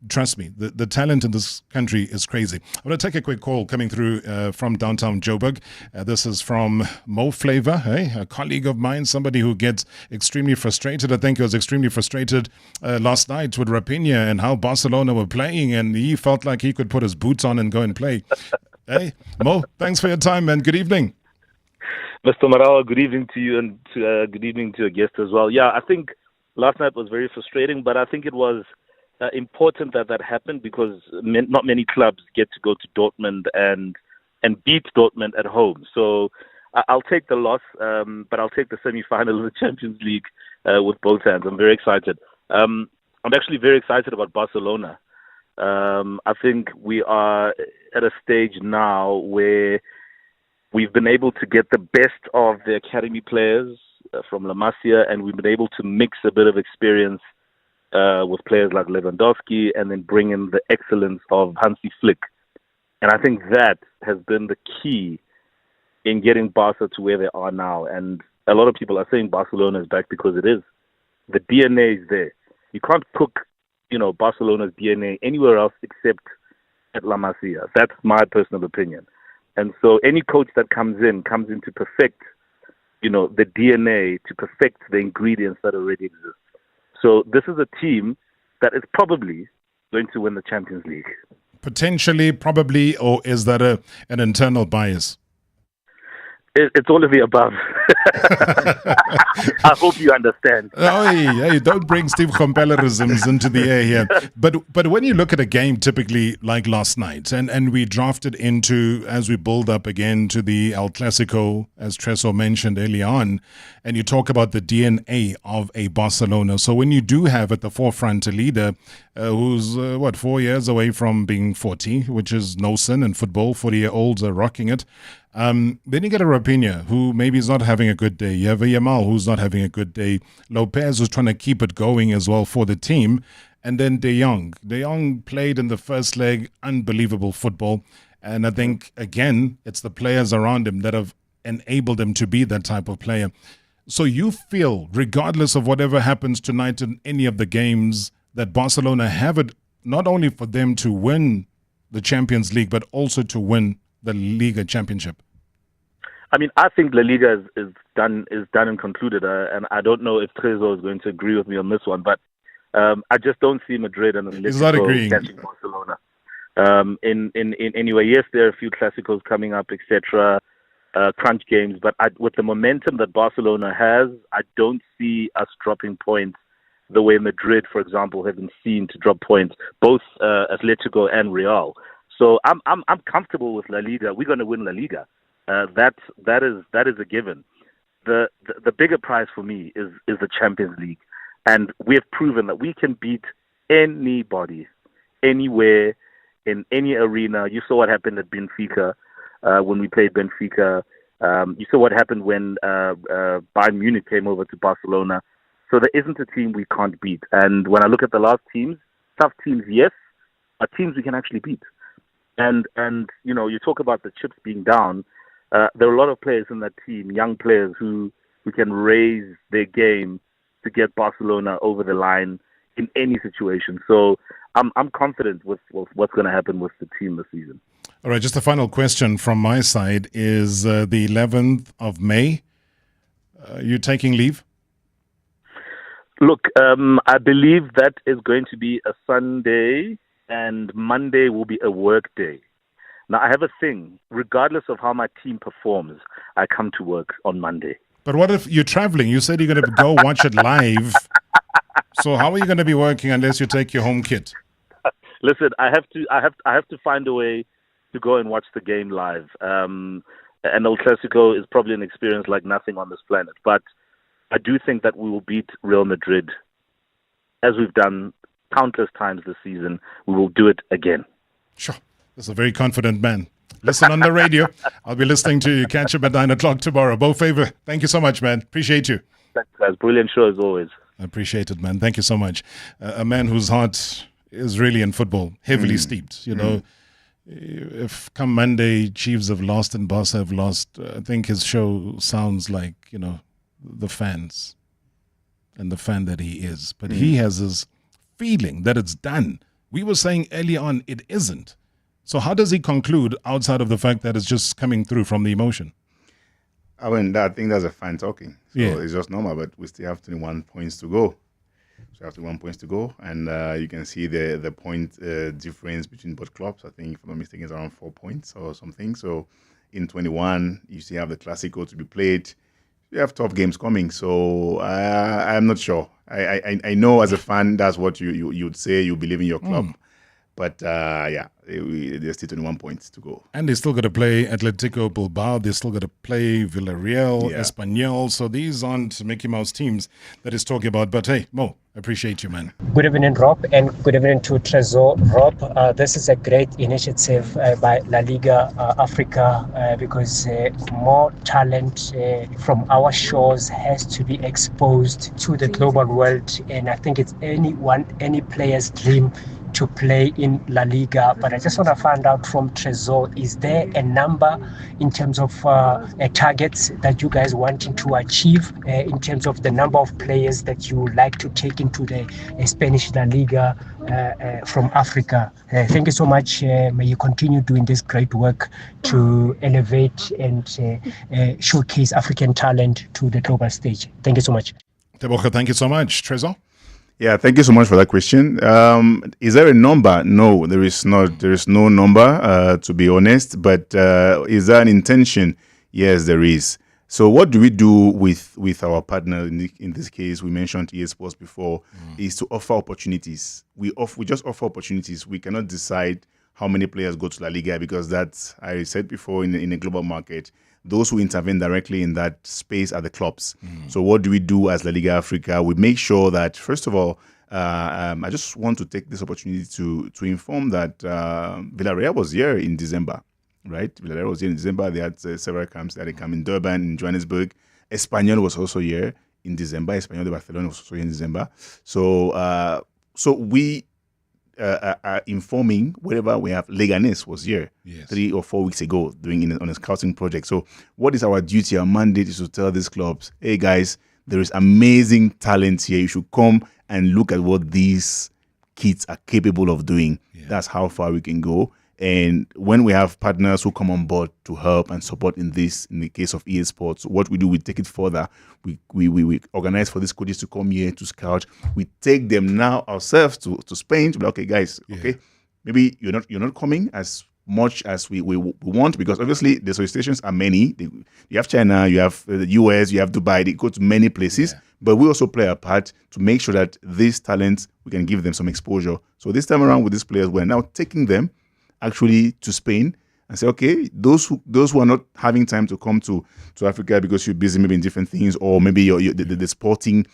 Trust me, the talent in this country is crazy. I'm going to take a quick call coming through from downtown Joburg. This is from Mo Flavor, a colleague of mine, somebody who gets extremely frustrated. I think he was extremely frustrated last night with Rafinha and how Barcelona were playing, and he felt like he could put his boots on and go and play. Hey, Mo, thanks for your time, man. Good evening. Mr. Marawa, good evening to you, and good evening to your guest as well. Yeah, I think last night was very frustrating, but I think it was important that happened, because not many clubs get to go to Dortmund and beat Dortmund at home. So I'll take the loss, but I'll take the semi-final of the Champions League with both hands. I'm very excited. I'm actually very excited about Barcelona. I think we are at a stage now where we've been able to get the best of the academy players from La Masia, and we've been able to mix a bit of experience with players like Lewandowski, and then bring in the excellence of Hansi Flick. And I think that has been the key in getting Barca to where they are now. And a lot of people are saying Barcelona is back because it is. The DNA is there. You can't cook, Barcelona's DNA anywhere else except at La Masia. That's my personal opinion. And so any coach that comes in to perfect, the DNA, to perfect the ingredients that already exist. So this is a team that is probably going to win the Champions League. Potentially, probably, or is that an internal bias? It's all of the above. I hope you understand. Hey, don't bring Steve Compellerisms into the air here. But when you look at a game typically like last night, and we drafted into, as we build up again to the El Clasico, as Treso mentioned early on, and you talk about the DNA of a Barcelona. So when you do have at the forefront a leader who's, 4 years away from being 40, which is no sin in football, 40-year-olds are rocking it. Then you get a Raphinha who maybe is not having a good day. You have a Yamal who's not having a good day. Lopez who's trying to keep it going as well for the team. And then De Jong. De Jong played in the first leg unbelievable football. And I think, again, it's the players around him that have enabled him to be that type of player. So you feel, regardless of whatever happens tonight in any of the games, that Barcelona have it not only for them to win the Champions League, but also to win the Liga Championship? I mean, I think La Liga is done and concluded, and I don't know if Trezo is going to agree with me on this one, but I just don't see Madrid and Atletico catching Barcelona. Anyway, yes, there are a few Clásicos coming up, etc., crunch games, but with the momentum that Barcelona has, I don't see us dropping points the way Madrid, for example, have been seen to drop points, both Atletico and Real. So I'm comfortable with La Liga. We're going to win La Liga. That is a given. The bigger prize for me is the Champions League, and we have proven that we can beat anybody, anywhere, in any arena. You saw what happened at Benfica when we played Benfica. You saw what happened when Bayern Munich came over to Barcelona. So there isn't a team we can't beat. And when I look at the last teams, tough teams, yes, are teams we can actually beat. And you talk about the chips being down. There are a lot of players in that team, young players who can raise their game to get Barcelona over the line in any situation. So I'm confident with what's going to happen with the team this season. All right, just a final question from my side is the 11th of May. You taking leave? Look, I believe that is going to be a Sunday, and Monday will be a work day. Now, I have a thing. Regardless of how my team performs, I come to work on Monday. But what if you're traveling? You said you're going to go watch it live. So how are you going to be working unless you take your home kit? Listen, I have to find a way to go and watch the game live. And El Clasico is probably an experience like nothing on this planet. But I do think that we will beat Real Madrid, as we've done countless times this season. We will do it again. Sure. That's a very confident man. Listen on the radio. I'll be listening to you. Catch up at 9 o'clock tomorrow. Bo Favor, thank you so much, man. Appreciate you. Thanks, guys. Brilliant show as always. I appreciate it, man. Thank you so much. A man whose heart is really in football, heavily steeped. You know, if come Monday, Chiefs have lost and Barca have lost, I think his show sounds like, the fans and the fan that he is. But he has this feeling that it's done. We were saying early on it isn't. So how does he conclude outside of the fact that it's just coming through from the emotion? I think that's a fan talking. So it's just normal, but we still have 21 points to go. And you can see the point difference between both clubs. I think, if I'm not mistaken, it's around 4 points or something. So in 21, you still have the Clasico to be played. You have tough games coming. So I'm not sure. I know as a fan, that's what you'd say. You believe in your club. But there's still 21 points to go. And they still got to play Atletico Bilbao. They still got to play Villarreal, Espanyol. So these aren't Mickey Mouse teams that he's talking about. But hey, Mo, I appreciate you, man. Good evening, Rob, and good evening to Trezor. Rob, this is a great initiative by La Liga Africa because more talent from our shores has to be exposed to the global world. And I think it's any player's dream to play in La Liga. But I just want to find out from Trezor, is there a number in terms of targets that you guys wanting to achieve in terms of the number of players that you would like to take into the Spanish La Liga from Africa? Thank you so much. May you continue doing this great work to elevate and showcase African talent to the global stage. Thank you so much. Teboka, thank you so much. Trezor? Yeah, thank you so much for that question. Is there a number? No, there is not. There is no number, to be honest. But is there an intention? Yes, there is. So what do we do with our partner? In this case, we mentioned EA Sports before, is to offer opportunities. We just offer opportunities. We cannot decide how many players go to La Liga because that's, I said before, in a global market, those who intervene directly in that space are the clubs. So what do we do as La Liga Africa? We make sure that, first of all, I just want to take this opportunity to inform that Villarreal was here in December, right? Villarreal was here in December. They had several camps. They had a camp in Durban, in Johannesburg. Espanyol was also here in December. Espanyol de Barcelona was also here in December. So we are informing wherever we have. Leganes was here 3 or 4 weeks ago doing on a scouting project. So what is our duty? Our mandate is to tell these clubs, hey guys, there is amazing talent here. You should come and look at what these kids are capable of doing. That's how far we can go. And when we have partners who come on board to help and support in this, in the case of EA Sports, what we do, we take it further. We organize for these coaches to come here to scout. We take them now ourselves to Spain to be like, okay, guys, okay, maybe you're not coming as much as we want, because obviously the solicitations are many. You have China, you have the US, you have Dubai. They go to many places, but we also play a part to make sure that these talents, we can give them some exposure. So this time around with these players, we're now taking them actually to Spain and say, okay, those who are not having time to come to Africa because you're busy maybe in different things, or maybe the sporting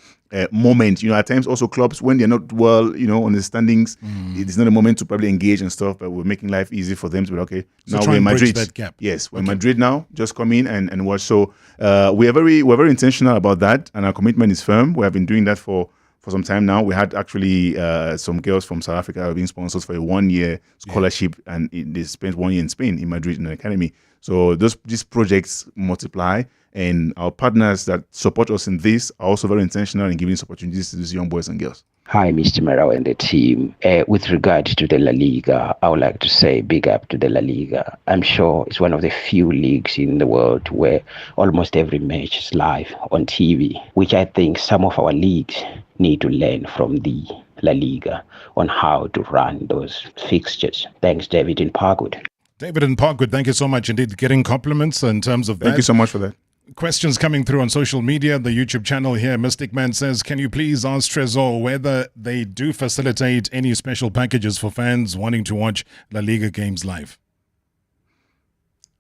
moment, at times also clubs, when they're not well, on the standings, it's not a moment to probably engage and stuff, but we're making life easy for them to be okay. So now we're in Madrid. That gap. Yes, we're in Madrid now. Just come in and watch. So we're very intentional about that, and our commitment is firm. We have been doing that for some time now. We had actually some girls from South Africa have been sponsors for a 1-year scholarship, and they spent 1 year in Spain, in Madrid, in an academy. So these projects multiply, and our partners that support us in this are also very intentional in giving us opportunities to these young boys and girls. Hi, Mr. Marawa and the team. With regard to the La Liga, I would like to say big up to the La Liga. I'm sure it's one of the few leagues in the world where almost every match is live on TV, which I think some of our leagues need to learn from the La Liga on how to run those fixtures. Thanks, David in Parkwood. David in Parkwood, thank you so much indeed. Getting compliments in terms of that. Thank you so much for that. Questions coming through on social media, the YouTube channel here. Mystic Man says, can you please ask Trezor whether they do facilitate any special packages for fans wanting to watch La Liga games live?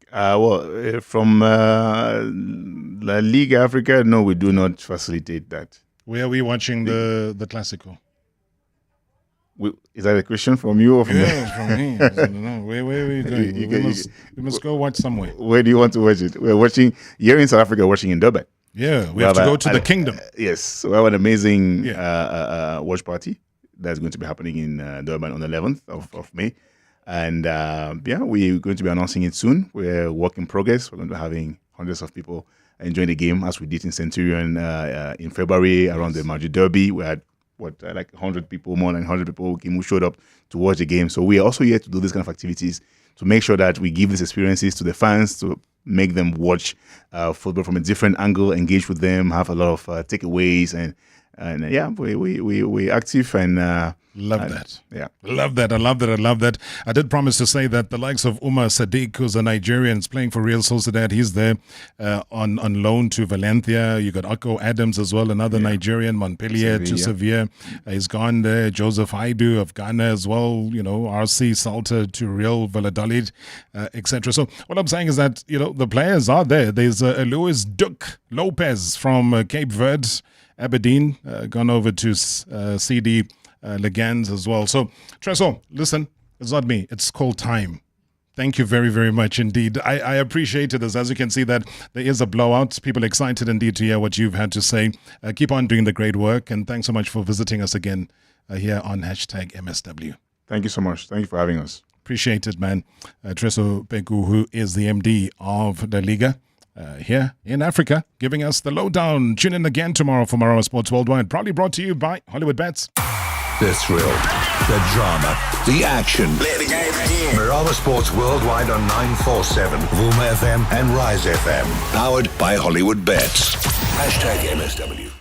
From La Liga Africa, no, we do not facilitate that. Where are we watching the Clásico? Is that a question from you or from me? From me. I don't know. Where are we going? We must go watch somewhere. Where do you want to watch it? We're watching here in South Africa, watching in Durban. Yeah, we have to go to the kingdom. Yes, so we have an amazing watch party that's going to be happening in Durban on the 11th of May. And we're going to be announcing it soon. We're work in progress. We're going to be having hundreds of people enjoying the game as we did in Centurion in February around the Madrid Derby. We had like 100 people, more than 100 people who showed up to watch the game. So we are also here to do this kind of activities to make sure that we give these experiences to the fans, to make them watch football from a different angle, engage with them, have a lot of takeaways, and we're active, and Love that. Yeah. Love that. I love that. I love that. I did promise to say that the likes of Umar Sadiq, who's a Nigerian, is playing for Real Sociedad. He's there on loan to Valencia. You got Akko Adams as well, another Nigerian, Montpellier to Sevilla. He's gone there. Joseph Haidu of Ghana as well. You know, RC Salter to Real Valladolid, etc. So what I'm saying is that, you know, the players are there. There's Luis Duque Lopez from Cape Verde, Aberdeen, gone over to CD Legans as well. So, Tresor, listen, it's not me. It's called time. Thank you very, very much indeed. I appreciated this. As you can see that there is a blowout. People excited indeed to hear what you've had to say. Keep on doing the great work. And thanks so much for visiting us again here on #MSW. Thank you so much. Thank you for having us. Appreciate it, man. Tresor Peku, who is the MD of La Liga here in Africa, giving us the lowdown. Tune in again tomorrow for Marawa Sports Worldwide. Proudly brought to you by Hollywood Bets. The thrill, the drama, the action. Play the game again. Marawa Sports Worldwide on 947, Vuma FM and Rise FM. Powered by Hollywood Bets. #MSW.